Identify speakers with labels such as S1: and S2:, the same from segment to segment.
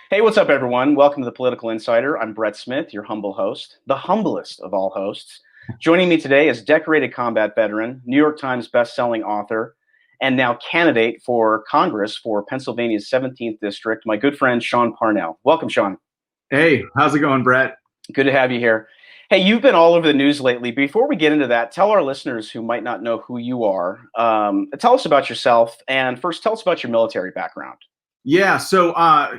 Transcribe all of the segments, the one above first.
S1: Hey, what's up, everyone? Welcome to the Political Insider. I'm Brett Smith, your humble host, the humblest of all hosts. Joining me today is decorated combat veteran, New York Times bestselling author, and now candidate for Congress for Pennsylvania's 17th District, my good friend, Shawn Parnell. Welcome, Shawn.
S2: Hey, how's it going, Brett?
S1: Good to have you here. Hey, you've been all over the news lately. Before we get into that, tell our listeners who might not know who you are, tell us about yourself, and first, tell us about your military background.
S2: Yeah, so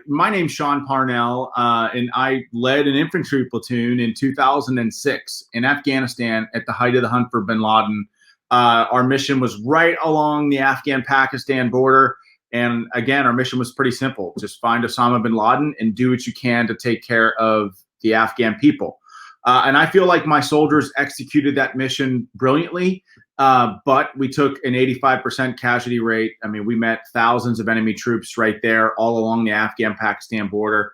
S2: my name's Shawn Parnell, and I led an infantry platoon in 2006 in Afghanistan at the height of the hunt for bin Laden. Our mission was right along the Afghan-Pakistan border. And again, our mission was pretty simple. Just find Osama bin Laden and do what you can to take care of the Afghan people. And I feel like my soldiers executed that mission brilliantly. But we took an 85% casualty rate. I mean, we met thousands of enemy troops right there all along the Afghan-Pakistan border.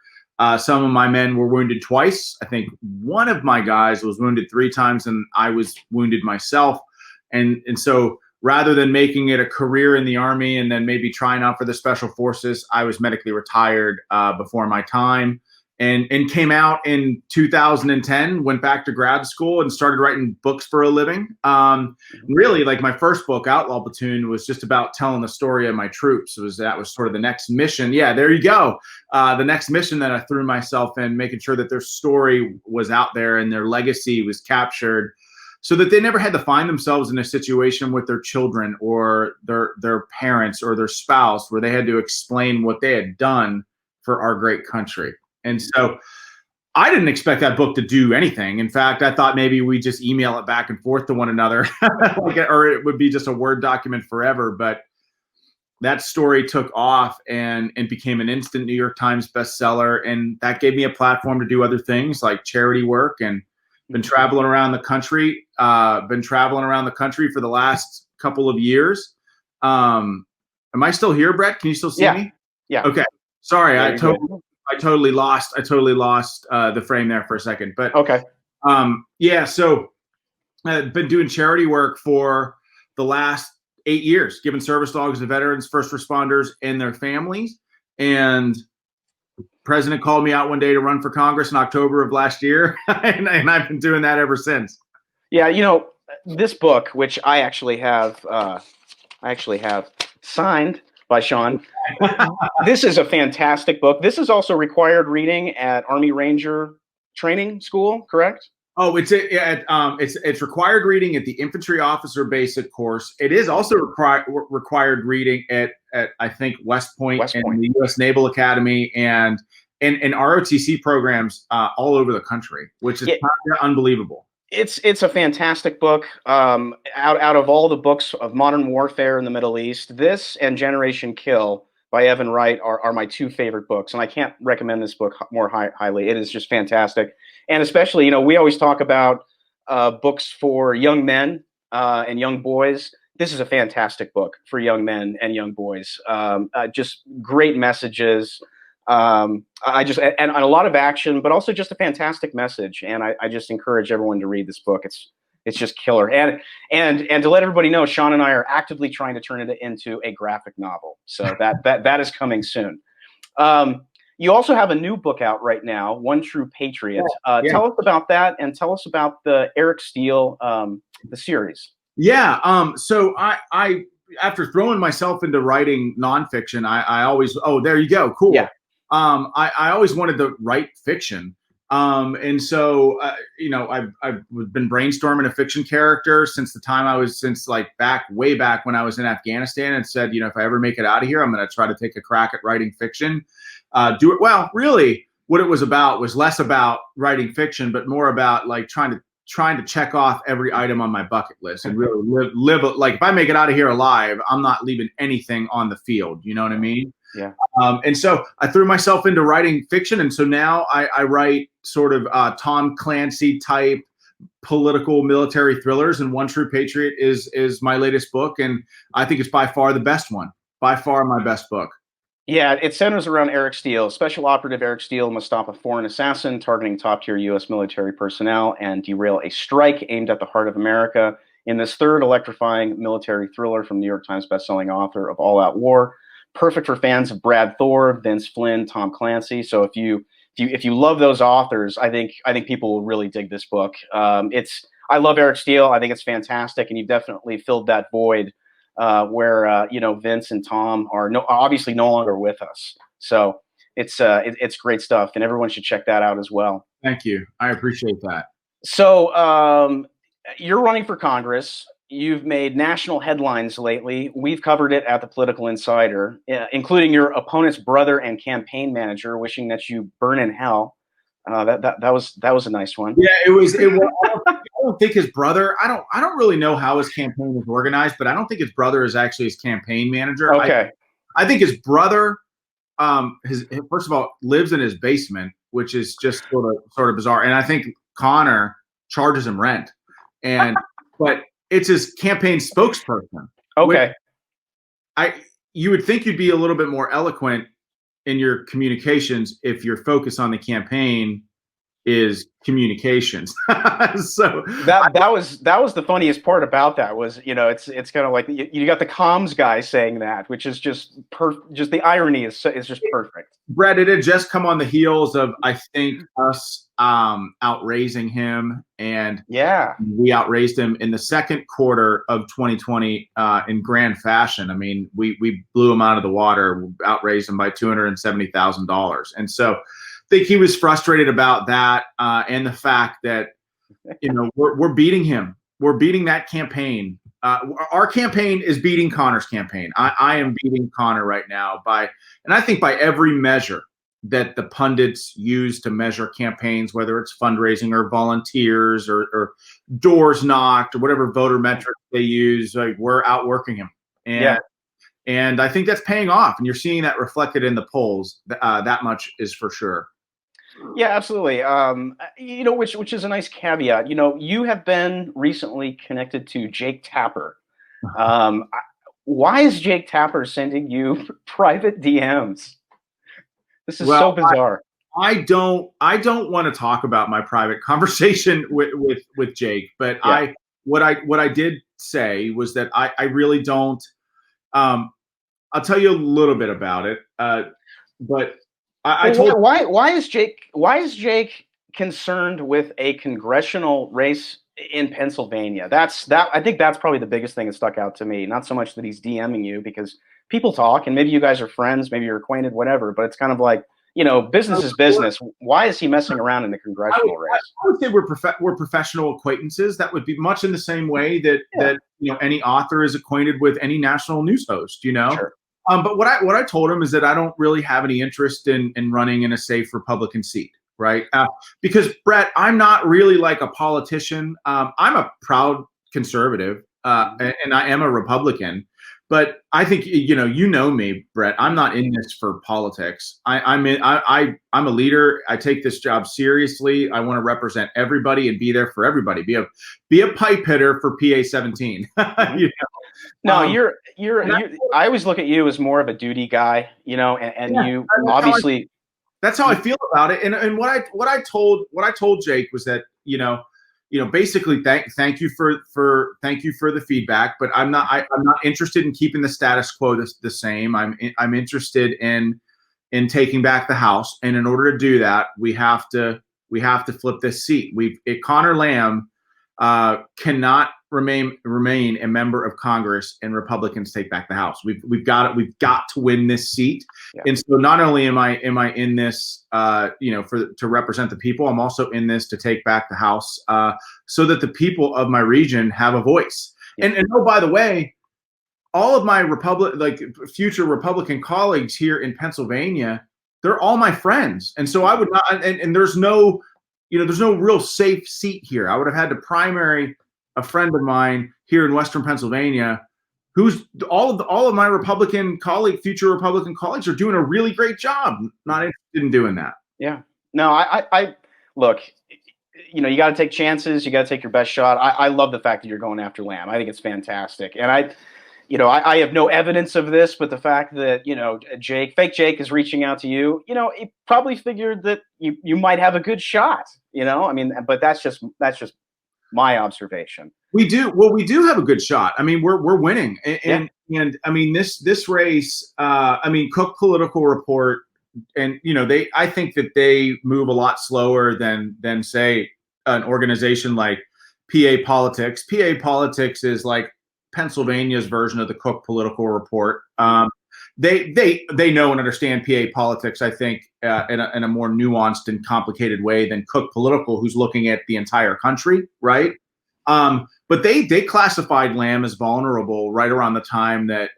S2: Some of my men were wounded twice. I think one of my guys was wounded 3 times, and I was wounded myself. And so rather than making it a career in the Army and then maybe trying out for the Special Forces, I was medically retired before my time. And came out in 2010, went back to grad school and started writing books for a living. Really, like my first book, Outlaw Platoon, was just about telling the story of my troops. That was sort of the next mission. Yeah, there you go. The next mission that I threw myself in, making sure that their story was out there and their legacy was captured, so that they never had to find themselves in a situation with their children or their parents or their spouse where they had to explain what they had done for our great country. And so I didn't expect that book to do anything. In fact, I thought maybe we just email it back and forth to one another, or it would be just a Word document forever. But that story took off and became an instant New York Times bestseller. And that gave me a platform to do other things like charity work, and been traveling around the country, for the last couple of years. Am I still here, Brett? Can you still see me?
S1: Yeah.
S2: Okay. Sorry, I totally lost the frame there for a second. But
S1: okay.
S2: Yeah, so I've been doing charity work for the last 8 years, giving service dogs to veterans, first responders, and their families. And the president called me out one day to run for Congress in October of last year, and I've been doing that ever since.
S1: Yeah, this book, which I actually have signed by Shawn. This is a fantastic book. This is also required reading at Army Ranger Training School, correct?
S2: Oh, it's required reading at the infantry officer basic course. It is also required reading at I think West Point and the U.S. Naval Academy and ROTC programs all over the country, which is unbelievable.
S1: It's a fantastic book. Out of all the books of modern warfare in the Middle East, this and Generation Kill by Evan Wright are my 2 favorite books, and I can't recommend this book more highly. It is just fantastic, and especially, we always talk about books for young men and young boys. This is a fantastic book for young men and young boys. Just great messages. And a lot of action, but also just a fantastic message. And I just encourage everyone to read this book. It's just killer. And to let everybody know, Shawn and I are actively trying to turn it into a graphic novel. So that is coming soon. You also have a new book out right now, One True Patriot. Tell us about that, and tell us about the Eric Steele, the series.
S2: Yeah. So I after throwing myself into writing nonfiction, I always, there you go. Cool.
S1: Yeah.
S2: I always wanted to write fiction. And so, I've been brainstorming a fiction character since way back when I was in Afghanistan, and said, if I ever make it out of here, I'm going to try to take a crack at writing fiction. Do it well. Really, what it was about was less about writing fiction, but more about like trying to check off every item on my bucket list and really live like, if I make it out of here alive, I'm not leaving anything on the field. You know what I mean?
S1: Yeah.
S2: And so I threw myself into writing fiction. And so now I write sort of Tom Clancy type political military thrillers. And One True Patriot is my latest book. And I think it's by far the best one, by far my best book.
S1: Yeah, it centers around Eric Steele. Special Operative Eric Steele must stop a foreign assassin targeting top-tier U.S. military personnel and derail a strike aimed at the heart of America in this third electrifying military thriller from New York Times bestselling author of All Out War. perfect for fans of Brad Thor, Vince Flynn, Tom Clancy. So if you love those authors, I think people will really dig this book. I love Eric Steele. I think it's fantastic, and you've definitely filled that void where Vince and Tom are obviously no longer with us. So it's great stuff, and everyone should check that out as well.
S2: Thank you. I appreciate that.
S1: So you're running for Congress. You've made national headlines lately. We've covered it at the Political Insider, including your opponent's brother and campaign manager wishing that you burn in hell. That was a nice one.
S2: Yeah, it was. I don't think his brother. I don't really know how his campaign is organized, but I don't think his brother is actually his campaign manager.
S1: Okay.
S2: I think his brother, his first of all, lives in his basement, which is just sort of bizarre. And I think Conor charges him rent, but it's his campaign spokesperson.
S1: Okay.
S2: You would think you'd be a little bit more eloquent in your communications if your focus on the campaign is communications. So
S1: that was the funniest part about that was, it's kind of like you got the comms guy saying that, which is just the irony is just perfect.
S2: Brett, it had just come on the heels of, I think, us outraising him, and
S1: yeah,
S2: we outraised him in the second quarter of 2020 in grand fashion. I mean, we blew him out of the water, outraised him by $270,000, and so I think he was frustrated about that, and the fact that we're beating him. We're beating that campaign. Our campaign is beating Conor's campaign. I am beating Conor right now and I think by every measure that the pundits use to measure campaigns, whether it's fundraising or volunteers or doors knocked or whatever voter metrics they use, like, we're outworking him. And I think that's paying off, and you're seeing that reflected in the polls. That much is for sure.
S1: Yeah, absolutely. Which is a nice caveat. You have been recently connected to Jake Tapper. Why is Jake Tapper sending you private DMs? This is so bizarre.
S2: I don't want to talk about my private conversation with Jake, but yeah. What I did say was that I really don't. I'll tell you a little bit about it, but.
S1: Why is Jake concerned with a congressional race in Pennsylvania? I think that's probably the biggest thing that stuck out to me. Not so much that he's DMing you, because people talk and maybe you guys are friends, maybe you're acquainted, whatever. But it's kind of like, business is business. Why is he messing around in the congressional race?
S2: I would say we're professional acquaintances. That would be much in the same way that any author is acquainted with any national news host.
S1: Sure.
S2: But what I told him is that I don't really have any interest in running in a safe Republican seat, right? Because, Brett, I'm not really like a politician. I'm a proud conservative, and I am a Republican. But I think you know me, Brett. I'm not in this for politics. I'm a leader. I take this job seriously. I want to represent everybody and be there for everybody. Be a pipe hitter for PA 17.
S1: No, I always look at you as more of a duty guy, and you obviously.
S2: That's how I feel about it. And what I told Jake was that basically thank you for the feedback, but I'm not interested in keeping the status quo the same. I'm interested in taking back the House, and in order to do that, we have to flip this seat. Conor Lamb cannot remain a member of Congress and Republicans take back the House. We've got to win this seat. Yeah. And so not only am I in this to represent the people, I'm also in this to take back the House so that the people of my region have a voice. Yeah. And oh, by the way, all of my future Republican colleagues here in Pennsylvania, they're all my friends. And so I would not, and there's no real safe seat here. I would have had to primary a friend of mine here in Western Pennsylvania, who's all of my future Republican colleagues are doing a really great job. Not interested in doing that. Yeah.
S1: No, I look, you got to take chances. You got to take your best shot. I love the fact that you're going after Lamb. I think it's fantastic. And I have no evidence of this, but the fact that, fake Jake is reaching out to you, he probably figured that you might have a good shot, but that's just my observation.
S2: We do. Well, we do have a good shot. I mean, we're winning,
S1: Yeah.
S2: and I mean this race. I mean, Cook Political Report, and I think that they move a lot slower than say an organization like PA Politics. PA Politics is like Pennsylvania's version of the Cook Political Report. They know and understand PA Politics, I think, in a more nuanced and complicated way than Cook Political, who's looking at the entire country, right? But they classified Lamb as vulnerable right around the time that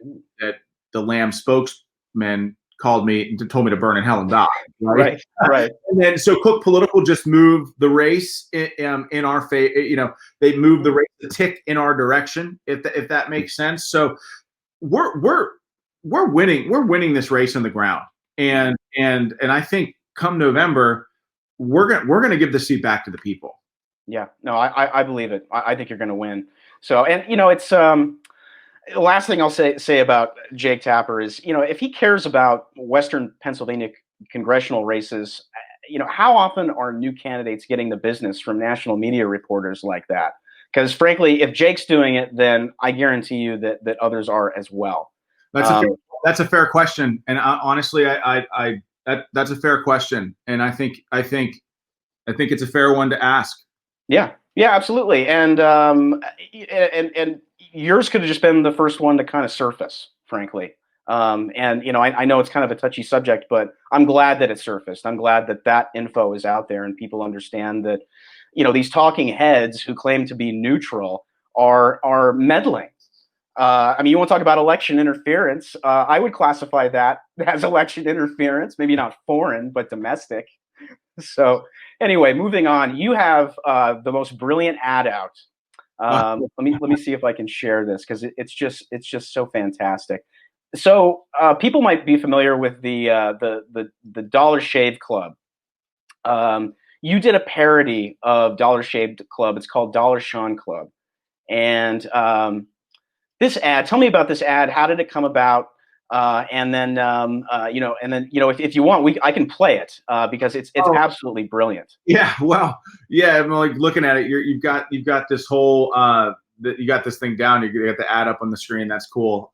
S2: the Lamb spokesman called me and told me to burn in hell and die.
S1: Right.
S2: And then so Cook Political just moved the race in our favor. They moved the race a tick in our direction, if that makes sense. So we're winning. We're winning this race on the ground, and I think come November, we're gonna give the seat back to the people.
S1: Yeah, no, I believe it. I think you're going to win. So, and it's the last thing I'll say about Jake Tapper is, if he cares about Western Pennsylvania congressional races, how often are new candidates getting the business from national media reporters like that? Because frankly, if Jake's doing it, then I guarantee you that others are as well.
S2: That's a fair question, and honestly, that's a fair question, and I think it's a fair one to ask.
S1: Yeah, absolutely. And yours could have just been the first one to kind of surface, frankly. And I know it's kind of a touchy subject, but I'm glad that it surfaced. I'm glad that info is out there and people understand that, these talking heads who claim to be neutral are meddling. I mean, you want to talk about election interference? I would classify that as election interference, maybe not foreign, but domestic. So anyway, moving on. You have the most brilliant ad out. Let me see if I can share this because it's just so fantastic. So people might be familiar with the Dollar Shave Club. You did a parody of Dollar Shave Club. It's called Dollar Shawn Club, and this ad. Tell me about this ad. How did it come about? And then if you want, I can play it because it's absolutely brilliant.
S2: Yeah, well, yeah, I'm like looking at it. You've got this whole you got this thing down. You got the ad up on the screen. That's cool.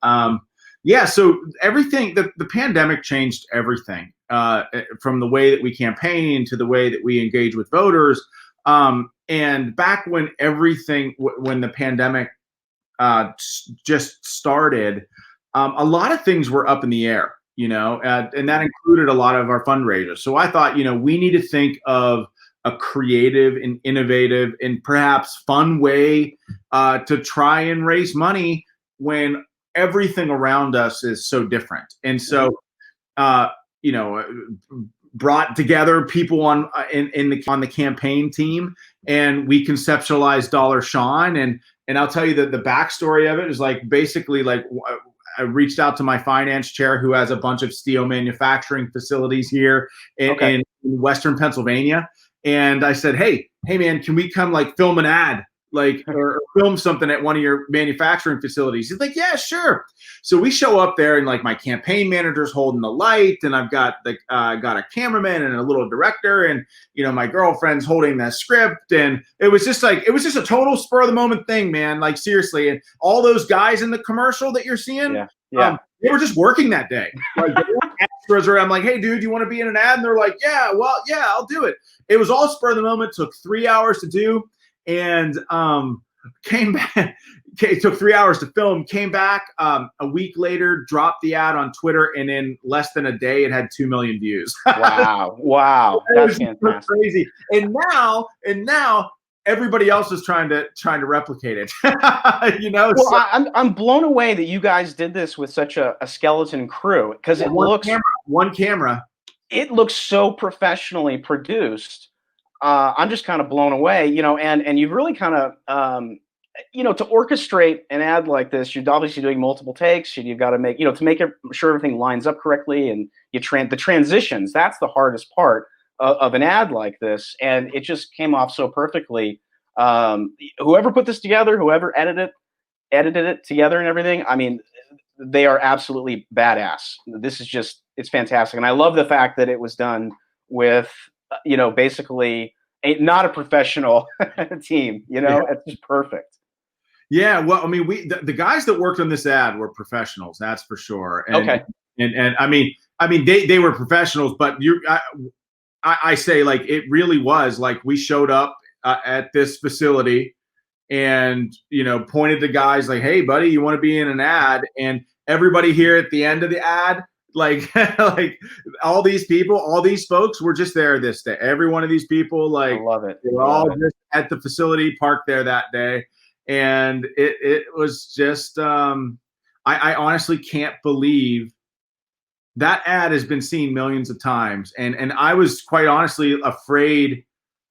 S2: Yeah, so everything the pandemic changed everything from the way that we campaign to the way that we engage with voters. And back when when the pandemic just started. A lot of things were up in the air, and that included a lot of our fundraisers. So I thought, we need to think of a creative and innovative and perhaps fun way to try and raise money when everything around us is so different. And so, brought together people on the campaign team, and we conceptualized Dollar Shawn. And I'll tell you that the backstory of it is like basically like. I reached out to my finance chair who has a bunch of steel manufacturing facilities here in Western Pennsylvania. And I said, hey man, can we come like film an ad, like, or film something at one of your manufacturing facilities? He's like, yeah, sure. So we show up there and like my campaign manager's holding the light and I've got got a cameraman and a little director and, my girlfriend's holding the script. And it was just a total spur of the moment thing, man. Like seriously. And all those guys in the commercial that you're seeing, they were just working that day. Like, they weren't extras, or I'm like, hey dude, do you want to be in an ad? And they're like, yeah, I'll do it. It was all spur of the moment, took 3 hours to do. And came back. It took 3 hours to film. Came back a week later, dropped the ad on Twitter, and in less than a day, it had 2 million views.
S1: Wow, that's fantastic.
S2: Crazy. And now everybody else is trying to replicate it. Well,
S1: so, I'm blown away that you guys did this with such a skeleton crew because it looks
S2: one camera.
S1: It looks so professionally produced. I'm just kind of blown away, and you've really kind of, to orchestrate an ad like this, you're obviously doing multiple takes. You've got to make, to make sure everything lines up correctly, and the transitions. That's the hardest part of an ad like this, and it just came off so perfectly. Whoever put this together, whoever edited it together, and everything. I mean, they are absolutely badass. This is it's fantastic, and I love the fact that it was done with, basically not a professional team. You
S2: Yeah.
S1: know, it's just perfect.
S2: Yeah, well, I mean, the guys that worked on this ad were professionals, that's for sure.
S1: Okay.
S2: And I mean, they were professionals, but I say like it really was like we showed up at this facility and pointed to guys like, hey buddy, you want to be in an ad? And everybody here at the end of the ad, like like all these people, all these folks were just there this day. Every one of these people,
S1: I
S2: like,
S1: love it.
S2: they were all just at the facility, parked there that day. And it was just I honestly can't believe that ad has been seen millions of times. And I was quite honestly afraid.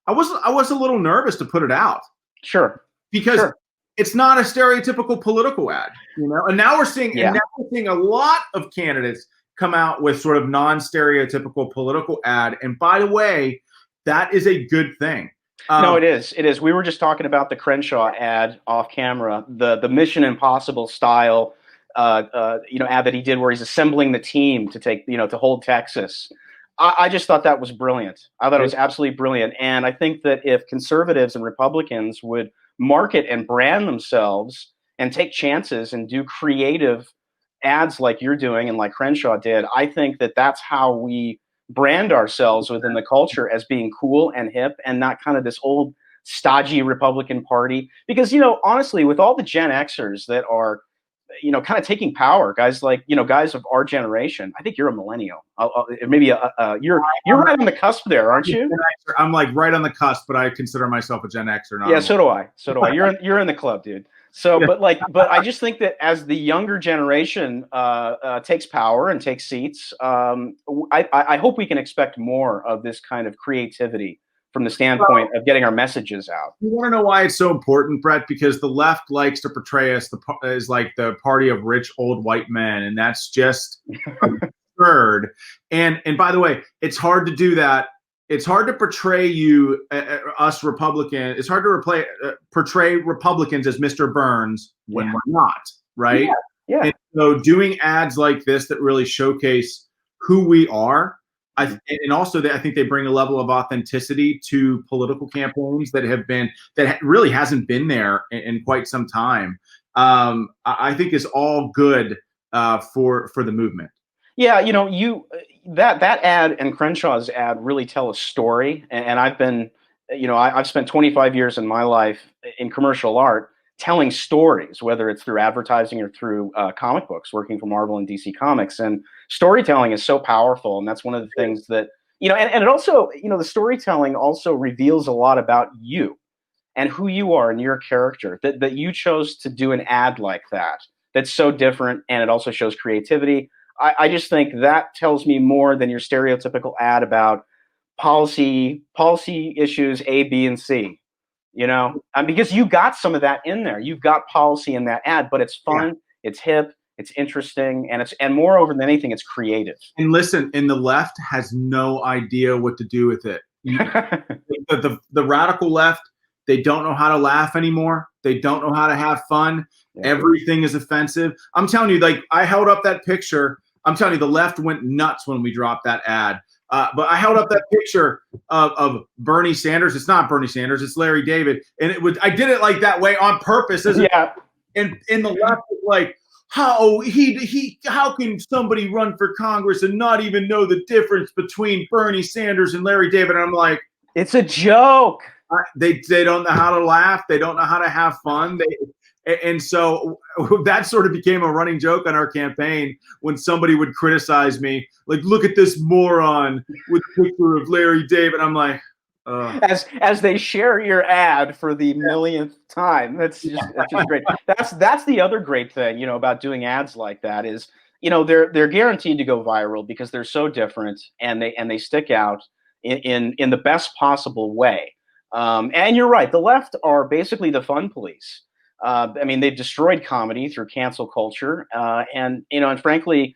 S2: I was a little nervous to put it out
S1: Sure.
S2: because
S1: Sure.
S2: it's not a stereotypical political ad, And now we're seeing a lot of candidates come out with sort of non-stereotypical political ad. And by the way, that is a good thing.
S1: No, it is. It is. We were just talking about the Crenshaw ad off camera, the Mission Impossible style, ad that he did where he's assembling the team to take, to hold Texas. I just thought that was brilliant. I thought it was absolutely brilliant. And I think that if conservatives and Republicans would market and brand themselves and take chances and do creative ads like you're doing and like Crenshaw did, I think that that's how we brand ourselves within the culture as being cool and hip and not kind of this old stodgy Republican Party. Because, honestly, with all the Gen Xers that are, kind of taking power, guys like, guys of our generation. I think you're a millennial. Maybe you're right on the cusp there, aren't you?
S2: I'm like right on the cusp, but I consider myself a Gen Xer. Not
S1: yeah, so do I. So do I. You're in the club, dude. So, yeah. but I just think that as the younger generation takes power and takes seats, I hope we can expect more of this kind of creativity from the standpoint of getting our messages out.
S2: You want to know why it's so important, Brett? Because the left likes to portray us as like the party of rich old white men, and that's just absurd. And by the way, it's hard to do that. It's hard to portray us Republicans. It's hard to portray Republicans as Mr. Burns when we're not, right?
S1: Yeah.
S2: And so doing ads like this that really showcase who we are. And also, I think they bring a level of authenticity to political campaigns that really hasn't been there in quite some time. I think is all good for the movement.
S1: Yeah, that ad and Crenshaw's ad really tell a story, and I've been, I've spent 25 years in my life in commercial art telling stories, whether it's through advertising or through comic books, working for Marvel and DC Comics. And storytelling is so powerful. And that's one of the things that, and it also, the storytelling also reveals a lot about you and who you are and your character, that you chose to do an ad like that. That's so different. And it also shows creativity. I just think that tells me more than your stereotypical ad about policy issues A, B, and C. Because you got some of that in there. You've got policy in that ad, but it's fun, it's hip, it's interesting, and moreover than anything, it's creative.
S2: And listen, and the left has no idea what to do with it. The radical left, they don't know how to laugh anymore. They don't know how to have fun. Yeah. Everything is offensive. I'm telling you, like, I held up that picture. I'm telling you, the left went nuts when we dropped that ad. But I held up that picture of Bernie Sanders. It's not Bernie Sanders. It's Larry David. And I did it like that way on purpose.
S1: Yeah.
S2: And the left was like, how can somebody run for Congress and not even know the difference between Bernie Sanders and Larry David? And I'm like,
S1: it's a joke.
S2: They don't know how to laugh. They don't know how to have fun. And so that sort of became a running joke on our campaign when somebody would criticize me, like, look at this moron with a picture of Larry David. I'm like,
S1: as they share your ad for the millionth time. That's just great. That's the other great thing, about doing ads like that is, they're guaranteed to go viral because they're so different and they stick out in the best possible way. And you're right, the left are basically the fun police. They've destroyed comedy through cancel culture, and frankly,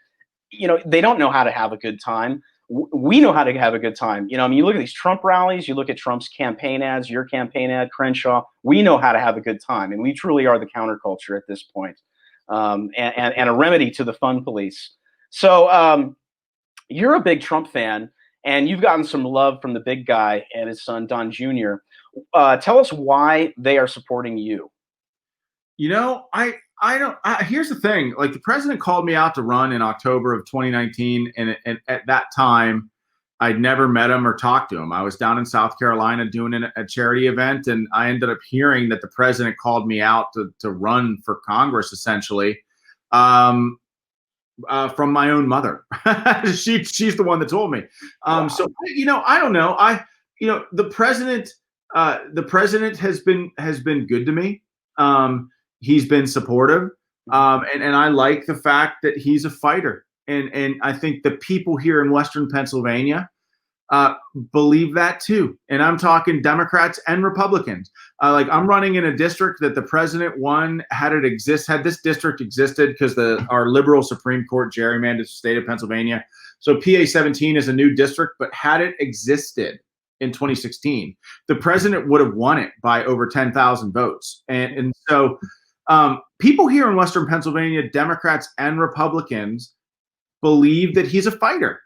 S1: they don't know how to have a good time. We know how to have a good time. You look at these Trump rallies, you look at Trump's campaign ads, your campaign ad, Crenshaw. We know how to have a good time, and we truly are the counterculture at this point, and a remedy to the fun police. So you're a big Trump fan. and you've gotten some love from the big guy and his son Don Jr. Tell us why they are supporting you.
S2: You know, I don't. Here's the thing: like the president called me out to run in October of 2019, and at that time, I'd never met him or talked to him. I was down in South Carolina doing a charity event, and I ended up hearing that the president called me out to run for Congress, essentially, from my own mother. She's the one that told me.
S1: Wow.
S2: So I don't know. The president has been good to me. He's been supportive, and I like the fact that he's a fighter. And I think the people here in Western Pennsylvania believe that too. And I'm talking Democrats and Republicans. Like I'm running in a district that the president won. Had this district existed because our liberal Supreme Court gerrymandered the state of Pennsylvania. So PA 17 is a new district, but had it existed in 2016, the president would have won it by over 10,000 votes. And so people here in Western Pennsylvania, Democrats and Republicans, believe that he's a fighter,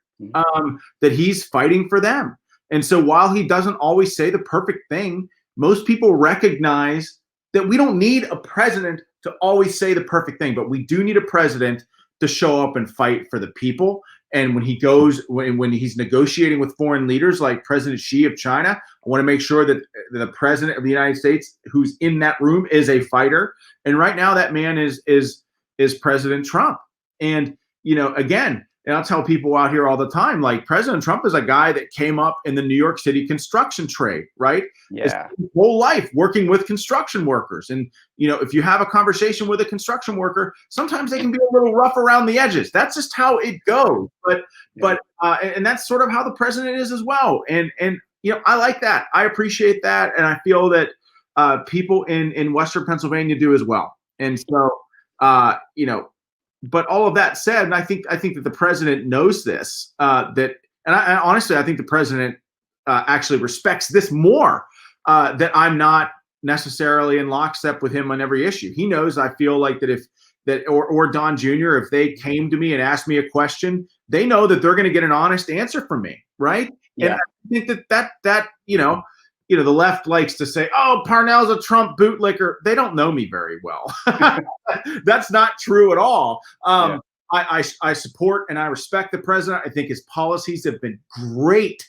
S2: that he's fighting for them. And so while he doesn't always say the perfect thing, most people recognize that we don't need a president to always say the perfect thing, but we do need a president to show up and fight for the people. And when when he's negotiating with foreign leaders like President Xi of China, I want to make sure that the president of the United States who's in that room is a fighter. And right now that man is President Trump. And, again, and I'll tell people out here all the time, like President Trump is a guy that came up in the New York City construction trade, right?
S1: Yeah.
S2: His whole life working with construction workers. And, if you have a conversation with a construction worker, sometimes they can be a little rough around the edges. That's just how it goes. And that's sort of how the president is as well. And I like that. I appreciate that. And I feel that people in Western Pennsylvania do as well. And so, but all of that said, and I think that the president knows this, and honestly, I think the president actually respects this more, that I'm not necessarily in lockstep with him on every issue. He knows I feel like that or Don Jr., if they came to me and asked me a question, they know that they're going to get an honest answer from me, right?
S1: Yeah.
S2: And I think that the left likes to say, oh, Parnell's a Trump bootlicker. They don't know me very well. That's not true at all. I support and I respect the president. I think his policies have been great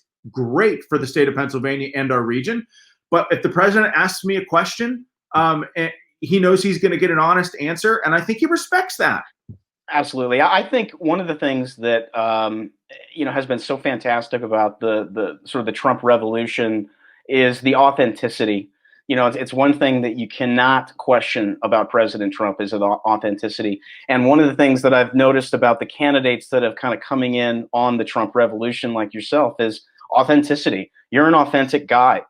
S2: for the state of Pennsylvania and our region. But if the president asks me a question, he knows he's going to get an honest answer. And I think he respects that.
S1: Absolutely. I think one of the things that, has been so fantastic about the sort of the Trump revolution is the authenticity. It's one thing that you cannot question about President Trump is the authenticity. And one of the things that I've noticed about the candidates that have kind of coming in on the Trump revolution, like yourself, is authenticity. You're an authentic guy.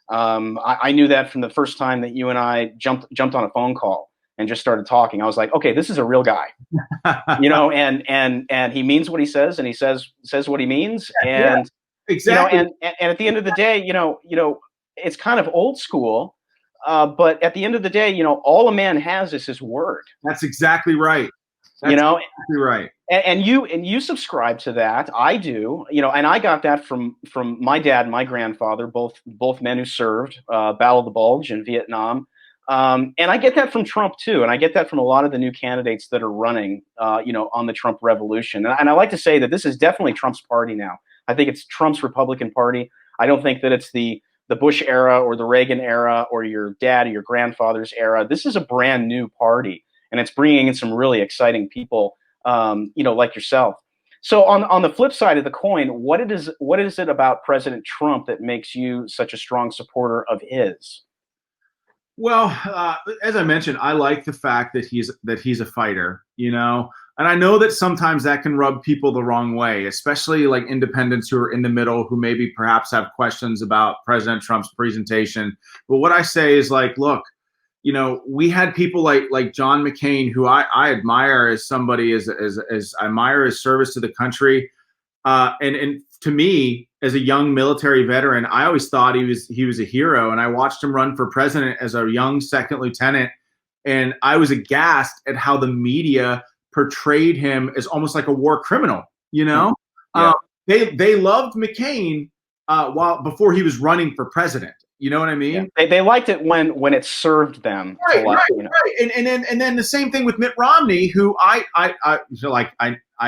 S1: I knew that from the first time that you and I jumped on a phone call and just started talking. I was like, okay, this is a real guy, and he means what he says, and he says what he means. And
S2: exactly.
S1: And at the end of the day, it's kind of old school, but at the end of the day, all a man has is his word.
S2: That's exactly right. Exactly right.
S1: And you subscribe to that. I do, and I got that from my dad and my grandfather, both men who served, Battle of the Bulge in Vietnam. And I get that from Trump too. And I get that from a lot of the new candidates that are running, on the Trump revolution. And I like to say that this is definitely Trump's party now. I think it's Trump's Republican Party. I don't think that it's the Bush era or the Reagan era or your dad or your grandfather's era. This is a brand new party, and it's bringing in some really exciting people, like yourself. So on the flip side of the coin, what is it about President Trump that makes you such a strong supporter of his?
S2: Well, as I mentioned, I like the fact that he's a fighter, and I know that sometimes that can rub people the wrong way, especially like independents who are in the middle, who maybe perhaps have questions about President Trump's presentation. But what I say is like, look, we had people like John McCain, who I admire as somebody as I admire his service to the country. And to me, as a young military veteran, I always thought he was a hero. And I watched him run for president as a young second lieutenant. And I was aghast at how the media portrayed him as almost like a war criminal,
S1: Yeah.
S2: they loved McCain before he was running for president. You know what I
S1: Yeah,
S2: mean?
S1: they liked it when it served them to
S2: Right,
S1: like,
S2: right, right. And then the same thing with Mitt Romney, who I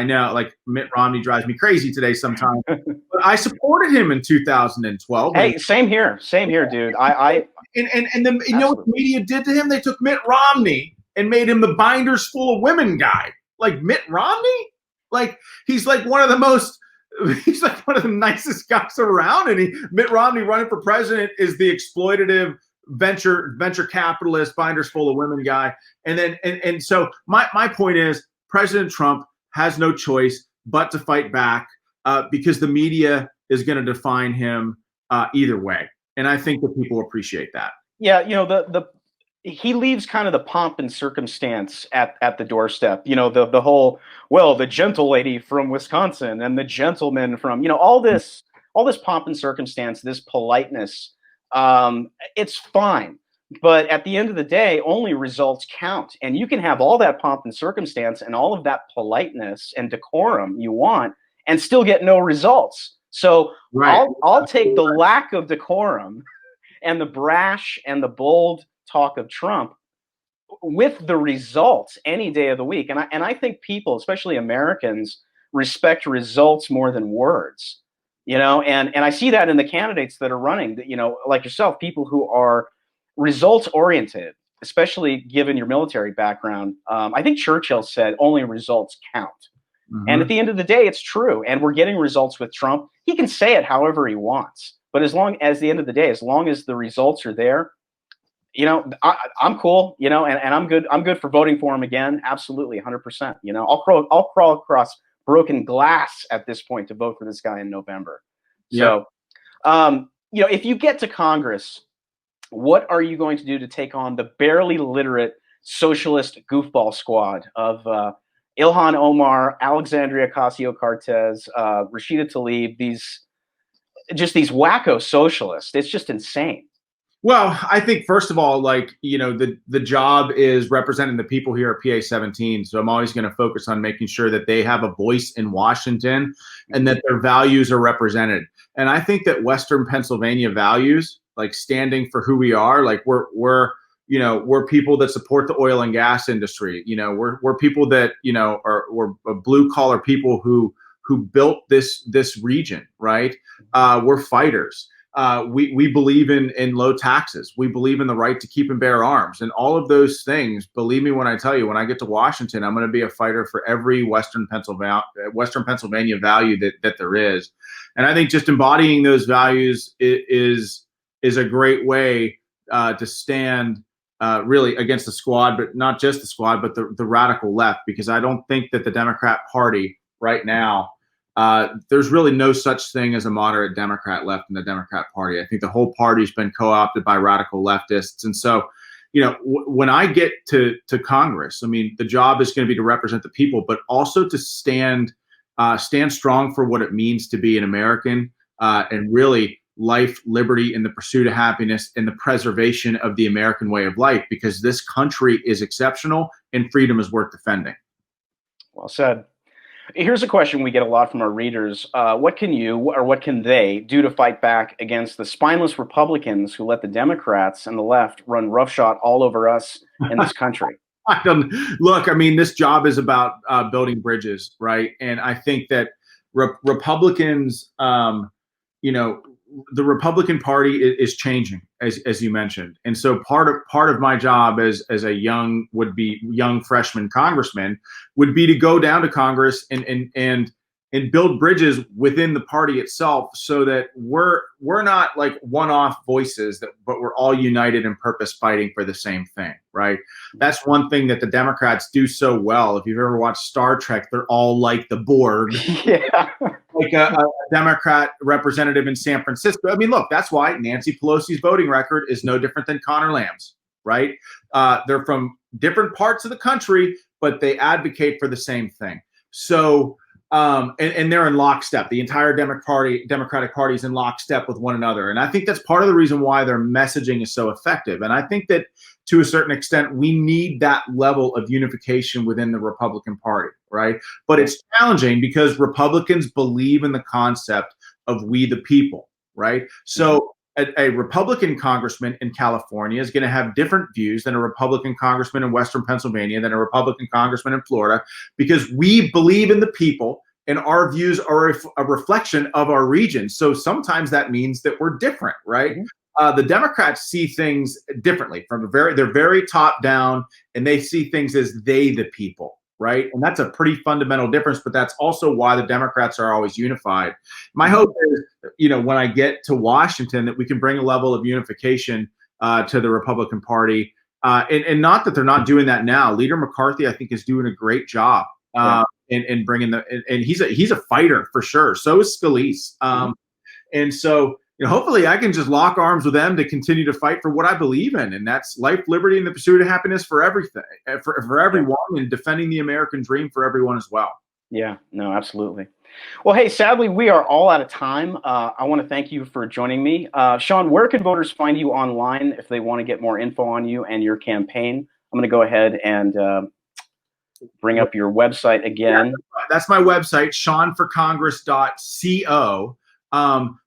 S2: know, like, Mitt Romney drives me crazy today sometimes, but I supported him in 2012.
S1: Hey, same here, dude. I
S2: And then, you know what the
S1: absolutely.
S2: media did to him? They took Mitt Romney and made him the binders full of women guy. Like, Mitt Romney? Like, he's like one of the most, he's like one of the nicest guys around. And Mitt Romney running for president is the exploitative venture capitalist, binders full of women guy. And so my point is, President Trump has no choice but to fight back because the media is going to define him either way. And I think that people appreciate that.
S1: Yeah, the he leaves kind of the pomp and circumstance at the doorstep. The whole, well, the gentle lady from Wisconsin and the gentleman from, all this pomp and circumstance, this politeness. It's fine. But at the end of the day, only results count. And you can have all that pomp and circumstance and all of that politeness and decorum you want and still get no results. So
S2: Right.
S1: I'll take the lack of decorum and the brash and the bold talk of Trump with the results any day of the week. And I think people, especially Americans, respect results more than words. And I see that in the candidates that are running, like yourself, people who are results oriented, especially given your military background. I think Churchill said only results count. And at the end of the day, it's true. And we're getting results with Trump. He can say it however he wants. But as the end of the day, as long as the results are there, I'm cool, and I'm good. I'm good for voting for him again. Absolutely, 100%. I'll crawl across broken glass at this point to vote for this guy in November.
S2: Yep.
S1: So, if you get to Congress, what are you going to do to take on the barely literate socialist goofball squad of Ilhan Omar, Alexandria Ocasio-Cortez, Rashida Tlaib, these wacko socialists? It's just insane.
S2: Well, I think first of all, the job is representing the people here at PA 17. So I'm always going to focus on making sure that they have a voice in Washington and that their values are represented. And I think that Western Pennsylvania values, like standing for who we are, like we're people that support the oil and gas industry. We're people that, we're blue collar people who built this region, right? We're fighters. We believe in low taxes. We believe in the right to keep and bear arms, and all of those things. Believe me when I tell you, when I get to Washington, I'm going to be a fighter for every Western Pennsylvania value that there is. And I think just embodying those values is a great way to stand really against the squad, but not just the squad, but the radical left, because I don't think that the Democrat Party right now, there's really no such thing as a moderate Democrat left in the Democrat Party. I think the whole party's been co-opted by radical leftists. And so, when I get to Congress, I mean, the job is going to be to represent the people, but also to stand strong for what it means to be an American, and really life, liberty, and the pursuit of happiness and the preservation of the American way of life, because this country is exceptional and freedom is worth defending.
S1: Well said. Here's a question we get a lot from our readers. What can you or what can they do to fight back against the spineless Republicans who let the Democrats and the left run roughshod all over us in this country?
S2: Look, I mean, this job is about building bridges, right? And I think that Republicans, the Republican Party is changing, as you mentioned, and so part of my job as a young freshman congressman would be to go down to Congress and build bridges within the party itself, so that we're not like one-off voices, but we're all united in purpose, fighting for the same thing, right? That's one thing that the Democrats do so well. If you've ever watched Star Trek, they're all like the Borg.
S1: Yeah.
S2: Like a Democrat representative in San Francisco. I mean, look, that's why Nancy Pelosi's voting record is no different than Conor Lamb's, right? They're from different parts of the country, but they advocate for the same thing. So, and they're in lockstep. The entire Democratic Party is in lockstep with one another. And I think that's part of the reason why their messaging is so effective. And I think that to a certain extent, we need that level of unification within the Republican Party. right? But it's challenging because Republicans believe in the concept of we the people, right? So a Republican congressman in California is going to have different views than a Republican congressman in Western Pennsylvania, than a Republican congressman in Florida, because we believe in the people and our views are a reflection of our region. So sometimes that means that we're different, right? The Democrats see things differently they're very top down, and they see things as they the people, right? And that's a pretty fundamental difference, but that's also why the Democrats are always unified. My hope is, when I get to Washington, that we can bring a level of unification to the Republican Party. And not that they're not doing that now. Leader McCarthy, I think, is doing a great job in bringing and he's a fighter for sure. So is Scalise. And so, hopefully I can just lock arms with them to continue to fight for what I believe in. And that's life, liberty, and the pursuit of happiness for everything, for everyone, and defending the American dream for everyone as well.
S1: Yeah, no, absolutely. Well, hey, sadly, we are all out of time. I want to thank you for joining me. Shawn, where can voters find you online if they want to get more info on you and your campaign? I'm going to go ahead and bring up your website again.
S2: Yeah, that's my website, ShawnForCongress.co.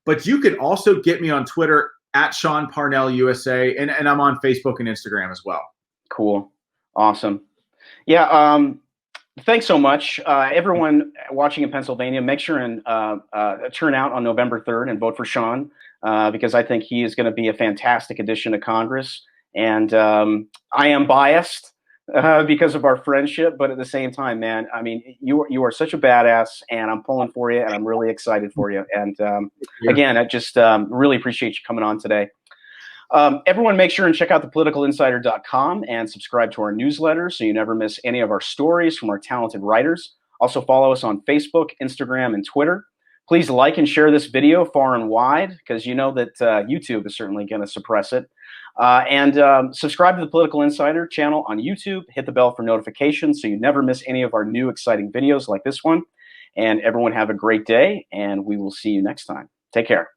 S2: But you can also get me on Twitter at Shawn Parnell USA, and I'm on Facebook and Instagram as well.
S1: Cool. Awesome. Yeah. Thanks so much. Everyone watching in Pennsylvania, make sure and turn out on November 3rd and vote for Shawn, because I think he is going to be a fantastic addition to Congress. And I am biased because of our friendship, but at the same time, man, I mean, you are such a badass, and I'm pulling for you, and I'm really excited for you. And again, I just really appreciate you coming on today. Everyone, make sure and check out thepoliticalinsider.com and subscribe to our newsletter so you never miss any of our stories from our talented writers. Also follow us on Facebook, Instagram, and Twitter. Please like and share this video far and wide, because you know that YouTube is certainly going to suppress it. And subscribe to the Political Insider channel on YouTube. Hit the bell for notifications so you never miss any of our new exciting videos like this one. And everyone have a great day, and we will see you next time. Take care.